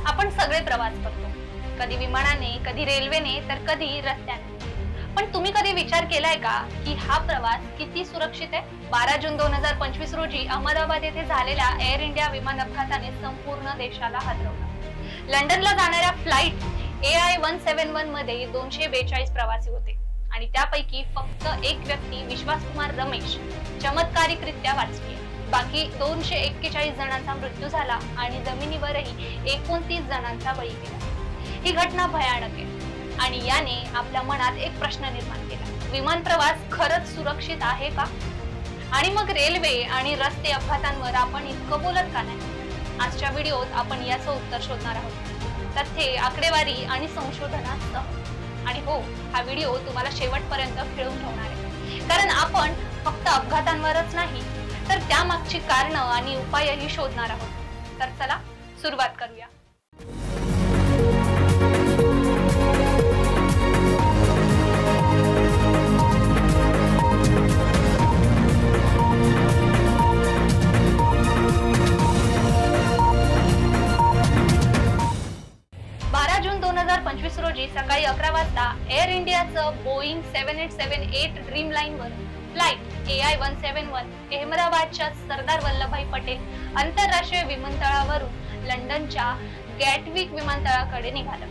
आपण सगळे प्रवास करतो, कधी विमानाने, कधी रेल्वेने, तर कधी रस्त्याने. पण तुम्ही कधी विचार केलाय का की हा प्रवास किती सुरक्षित आहे? 12 जून 2025 रोजी अहमदाबाद येथे झालेल्या एअर इंडिया विमान अपघाताने संपूर्ण देशाला हादरवलं. लंडनला जाणाऱ्या फ्लाइट AI-171 मध्ये 242 प्रवासी होते आणि त्यापैकी फक्त एक व्यक्ती विश्वासकुमार रमेश चमत्कारिकरित्या वाचली. बाकी 241 जणांचा मृत्यू झाला आणि जमिनीवरही 29 जणांचा बळी गेला. ही घटना भयानक आहे आणि याने आपल्या मनात एक प्रश्न निर्माण केला, विमान प्रवास खरंच सुरक्षित आहे का? आणि मग रेल्वे आणि रस्ते अपघातांवर आपण इतकं बोलत का नाही? आजच्या व्हिडिओत आपण याचं उत्तर शोधणार आहोत, तथ्ये, आकडेवारी आणि संशोधनासह. आणि हो, हा व्हिडिओ तुम्हाला शेवटपर्यंत खेळून ठेवणार आहे, कारण आपण फक्त अपघातांवरच नाही तर त्यामागची कारणं आणि उपायही शोधणार आहोत. तर चला सुरुवात करूया. जून 2025 रोजी सकाळी 11 वाजता एअर इंडियाचं बोईंग 7878 ड्रीम लाईन वर फ्लाइट AI-171 अहमदाबादच्या सरदार वल्लभभाई पटेल आंतरराष्ट्रीय विमानतळावरून लंडनच्या गॅटविक विमानतळाकडे निघालं.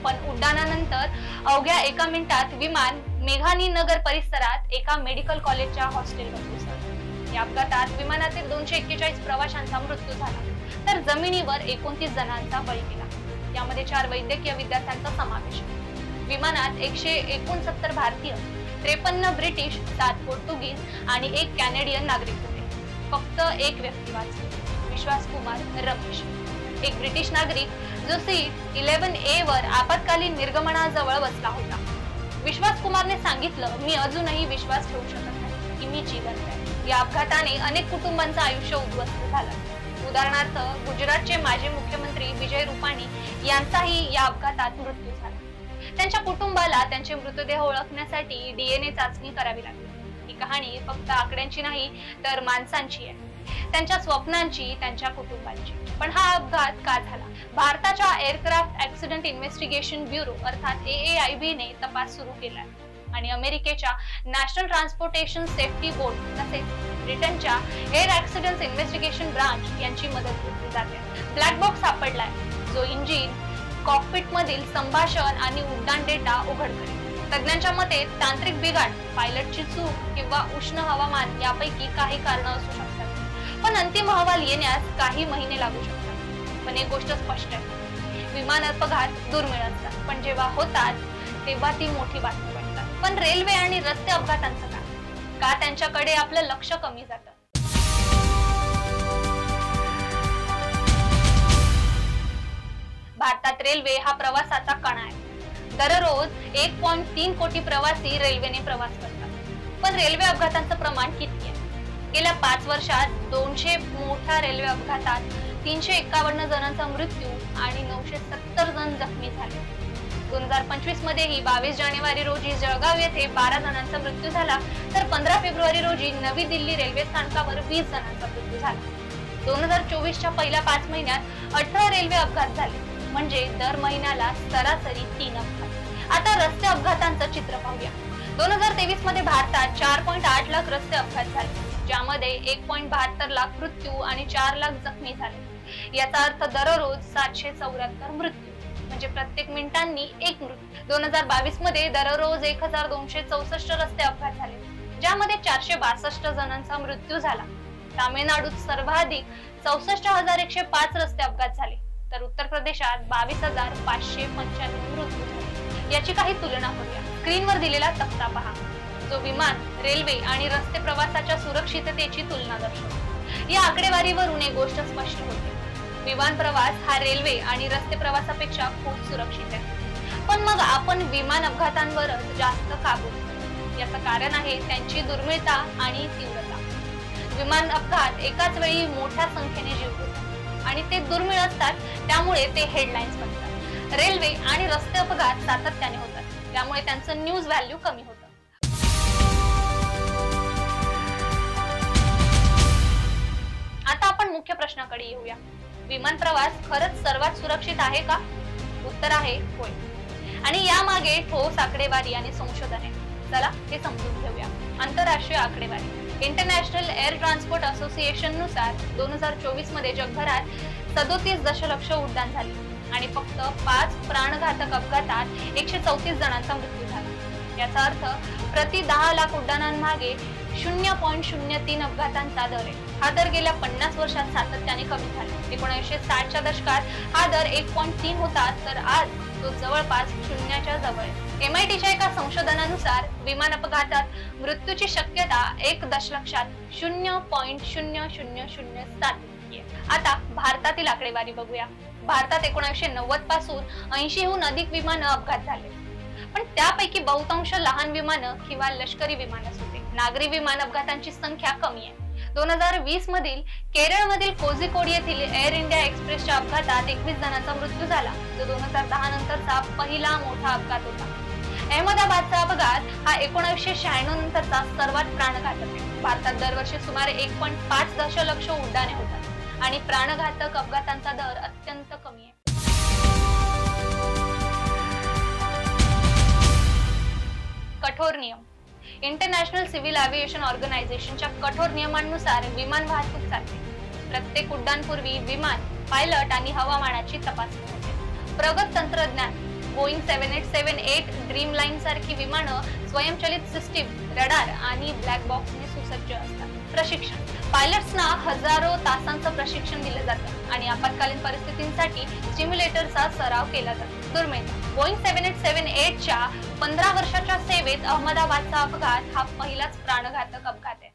पण उड्डाणानंतर अवघ्या 1 मिनिटात विमान मेघानी नगर परिसरात एका मेडिकल कॉलेजच्या हॉस्टेलवर घुसलं. या अपघातात विमानातील 241 प्रवाशांचा मृत्यू झाला तर जमिनीवर 29 जणांचा बळी गेला. यामध्ये 4 वैद्यकीय विद्यार्थ्यांचा समावेश. विमानात 169 भारतीय, 53 ब्रिटिश, 7 पोर्तुगीज आणि 1 कॅनेडियन नागरिक होते. फक्त एक व्यक्ती वाचली, विश्वासकुमार रमेश, एक ब्रिटिश नागरिक जो सीट 11A वर आपत्कालीन निर्गमनाजवळ बसला होता. विश्वासकुमारने सांगितलं, मी अजूनही विश्वास ठेवू शकत नाही की मी जिवंत आहे. या अपघाताने अनेक कुटुंबांचं आयुष्य उद्ध्वस्त झालं. उदाहरणार्थ गुजरातचे माजी मुख्यमंत्री विजय रुपाणी यांचाही या अपघातात मृत्यू झाला. त्यांच्या कुटुंबाला त्यांचे मृतदेह ओळखण्यासाठी DNA चाचणी करावी लागली. ही कहाणी फक्त आकड्यांची नाही तर माणसांची आहे, त्यांच्या स्वप्नांची, त्यांच्या कुटुंबांची. पण हा अपघात का झाला? भारताच्या एअरक्राफ्ट ऍक्सिडेंट इन्व्हेस्टिगेशन ब्युरो अर्थात AAIB ने तपास सुरू केला आणि अमेरिकेच्या नॅशनल ट्रान्सपोर्टेशन सेफ्टी बोर्ड तसेच ब्रिटनच्या एअर ऍक्सिडेंट इन्व्हेस्टिगेशन ब्रांच यांची मदत घेतली जाते. ब्लॅक बॉक्स सापडलाय जो इंजिन, कॉकपिट मधील संभाषण आणि उड्डाण डेटा उघड करेल. तज्ञांच्या मते तांत्रिक बिघाड, पायलटची चूक किंवा उष्ण हवामान यापैकी काही कारणं असू शकतात. पण अंतिम अहवाल येण्यास काही महिने लागू शकतात. पण एक गोष्ट स्पष्ट आहे, विमान अपघात दुर्मिळ असतात, पण जेव्हा होतात तेव्हा ती मोठी बातमी बनतात. पण रेल्वे आणि रस्ते अपघातांचं का त्यांच्याकडे आपलं लक्ष कमी जातं? भारतात रेल्वे हा प्रवासाचा कणा आहे. दररोज 1.3 कोटी प्रवासी रेल्वेने प्रवास करतात. पण रेल्वे अपघातांचं प्रमाण किती आहे? गेल्या 5 वर्षात 200 मोठ्या रेल्वे अपघातात 351 जणांचा मृत्यू आणि 970 जण जखमी झाले. 2025 मध्येही 22 जानेवारी रोजी जळगाव येथे 12 जणांचा मृत्यू झाला तर 15 फेब्रुवारी रोजी नवी दिल्ली रेल्वे स्थानकावर 20 जणांचा मृत्यू झाला. 2024च्या पहिल्या 5 महिन्यात 18 रेल्वे अपघात झाले, म्हणजे दर महिन्याला सरासरी 3 अपघात. आता रस्ते अपघातांचं चित्र पाहूया. 2023 मध्ये भारतात 4.8 लाख रस्ते अपघात झाले, ज्यामध्ये 1.72 लाख मृत्यू आणि 4 लाख जखमी झाले. याचा अर्थ दररोज 774 मृत्यू, म्हणजे प्रत्येक मिनिटांनी एक मृत्यू. 2022 मध्ये दररोज 1264 रस्ते अपघात झाले, ज्यामध्ये 462 जणांचा मृत्यू झाला. तामिळनाडूत सर्वाधिक 64,105 रस्ते अपघात झाले तर उत्तर प्रदेशात 22,595 मृत्यू झाले. याची काही तुलना करूया. स्क्रीनवर दिलेला तक्ता पहा, जो विमान, रेल्वे आणि रस्ते प्रवासाच्या सुरक्षिततेची तुलना दर्शवतो. या आकडेवारीवरून एक गोष्ट स्पष्ट होते, विमान प्रवास हा रेल्वे आणि रस्ते प्रवासापेक्षा खूप सुरक्षित आहे. पण मग आपण विमान अपघातांवरच जास्त का बोलतो? याचं कारण आहे त्यांची दुर्मिळता आणि तीव्रता. विमान अपघात एकाच वेळी मोठ्या संख्येने जीव घेतात आणि ते दुर्मिळ असतात, त्यामुळे ते हेडलाईन्स बनतात. रेल्वे आणि रस्ते अपघात सातत्याने होतात, त्यामुळे त्यांचं न्यूज व्हॅल्यू कमी होतं. आता आपण मुख्य प्रश्नाकडे येऊया. विमान प्रवास खरंच सर्वात सुरक्षित आहे का? उत्तर आहे होय. आणि यामागे ठोस आकडेवारी आणि संशोधन आहे. चला हे समजून घेऊया. आंतरराष्ट्रीय आकडेवारी इंटरनॅशनल एअर ट्रान्सपोर्ट असोसिएशन नुसार 2024 मध्ये जगभरात 37 दशलक्ष उड्डाण झाली आणि फक्त 5 प्राणघातक अपघातात 134 जणांचा मृत्यू झाला. याचा अर्थ प्रति 10 लाख उड्डाणांमागे 0.03 अपघातांचा दर आहे. हा दर गेल्या 50 वर्षात सातत्याने कमी झाला. 1960च्या दशकात हा दर 1.3 होता, तर आज तो जवळपास शून्याच्या जवळ आहे. MITच्या एका संशोधनानुसार विमान अपघातात मृत्यूची शक्यता 1 दशलक्षात 0.0007 आहे. आता भारतातील आकडेवारी बघूया. भारतात 1990 पासून 80हून अधिक विमान अपघात झाले, पण त्यापैकी बहुतांश लहान विमानं किंवा लष्करी विमानच होते. नागरी विमान अपघातांची संख्या कमी आहे. 2020 मधील केरळमधील कोझिकोड येथील एअर इंडिया एक्सप्रेसच्या अपघातात 21 जणांचा मृत्यू झाला, जो 2010 नंतरचा पहिला मोठा अपघात होता. अहमदाबादचा अपघात हा 1996 नंतरचा सर्वात प्राणघातक आहे. भारतात दरवर्षी सुमारे 1.5 दशलक्ष उड्डाणे होतात आणि प्राणघातक अपघातांचा दर अत्यंत कमी आहे. कठोर नियम. इंटरनॅशनल सिव्हिल एव्हिएशन ऑर्गनायझेशनच्या कठोर नियमांनुसार विमान वाहतूक चालते. प्रत्येक उड्डाणपूर्वी विमान पायलट आणि हवामानाची तपासणी होते. प्रगत तंत्रज्ञान बोईंग 7878 ड्रीमलाईन सारखी विमानं स्वयंचलित सिस्टीम, रडार आणि ब्लॅक बॉक्सने सुसज्ज असतात. प्रशिक्षण. पायलट्सना हजारो तासांचं प्रशिक्षण दिलं जातं आणि आपत्कालीन परिस्थितींसाठी सिम्युलेटरचा सराव केला जातो. दुर्मिळता. बोईंग 7878च्या 15 वर्षाच्या सेवेत अहमदाबादचा अपघात हा पहिलाच प्राणघातक अपघात आहे.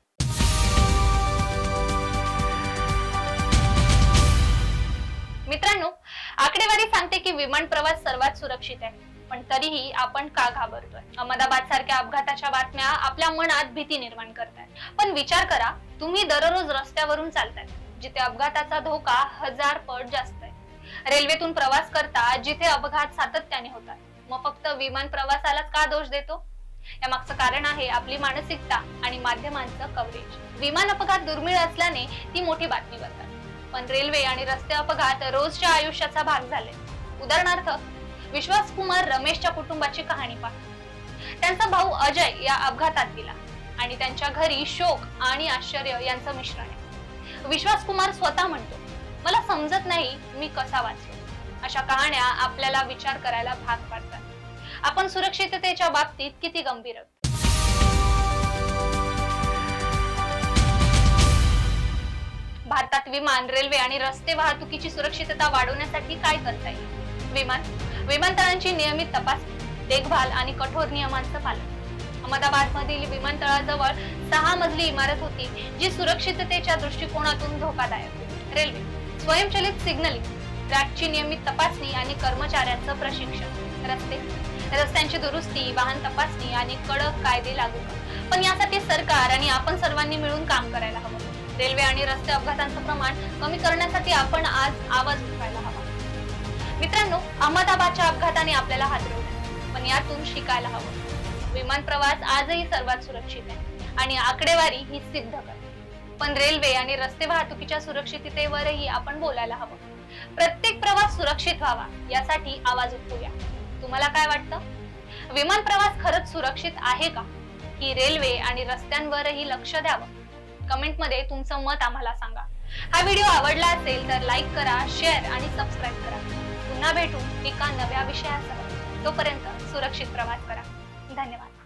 मित्रांनो, आकडेवारी सांगते की विमान प्रवास सर्वात सुरक्षित आहे, पण तरीही आपण का घाबरतोय? अहमदाबाद सारख्या अपघाताच्या बातम्या आपल्या मनात भीती निर्माण करतात. पण विचार करा, तुम्ही दररोज रस्त्यावरून चालताय जिथे अपघाताचा धोका 1000 पट जास्त आहे. रेल्वेतून प्रवास करता जिथे अपघात सातत्याने होतात, मग फक्त विमान प्रवासालाच का दोष देतो? यामागचं कारण आहे आपली मानसिकता आणि माध्यमांचं कव्हरेज. विमान अपघात दुर्मिळ असल्याने ती मोठी बातमी बनतात, पण रेल्वे आणि रस्ते अपघात रोजच्या आयुष्याचा भाग झाले. उदाहरणार्थ, विश्वास कुमार रमेशच्या कुटुंबाची कहाणी पहा. त्यांचा भाऊ अजय या अपघातात गेला आणि त्यांच्या घरी शोक आणि आश्चर्य यांचं मिश्रण आहे. विश्वास कुमार स्वतः म्हणतो, मला समजत नाही मी कसा वाचलो. अशा कहाण्या आपल्याला विचार करायला भाग पाडतात. आपण सुरक्षिततेच्या बाबतीत किती गंभीर आहोत? भारतात विमान, रेल्वे आणि रस्ते वाहतुकीची सुरक्षितता वाढवण्यासाठी काय करता येईल? विमानतळांची नियमित तपासणी, देखभाल आणि कठोर नियमांचं पालन. अहमदाबाद मधील विमानतळाजवळ 6 मजली इमारत होती जी सुरक्षिततेच्या दृष्टिकोनातून धोकादायक होती. रेल्वे स्वयंचलित सिग्नलिंग, ट्रॅकची नियमित तपासणी आणि कर्मचाऱ्यांचं प्रशिक्षण. रस्त्यांची दुरुस्ती, वाहन तपासणी आणि कडक कायदे लागू. पण यासाठी सरकार आणि आपण सर्वांनी मिळून काम करायला हवं. रेल्वे आणि रस्ते अपघातांचं प्रमाण कमी करण्यासाठी आपण आज आवाज उठवायला हवा. मित्रांनो, अहमदाबादच्या अपघाताने आपल्याला हादरवलं, पण यातून शिकायला हवं. विमान प्रवास आजही सर्वात सुरक्षित आहे आणि आकडेवारी ही सिद्ध करते. पण रेल्वे आणि रस्ते वाहतुकीच्या सुरक्षिततेवरही आपण बोलायला हवं. प्रत्येक प्रवास सुरक्षित व्हावा यासाठी आवाज उठवूया. तुम्हाला काय वाटतं? विमान प्रवास खरंच सुरक्षित आहे का? की रेल्वे आणि रस्त्यांवरही लक्ष द्यावं? कमेंटमध्ये तुमचं मत आम्हाला सांगा. हा व्हिडिओ आवडला असेल तर लाईक करा, शेअर आणि सबस्क्राईब करा. पुन्हा भेटू एका नव्या विषयासह. तोपर्यंत सुरक्षित प्रवास करा. धन्यवाद.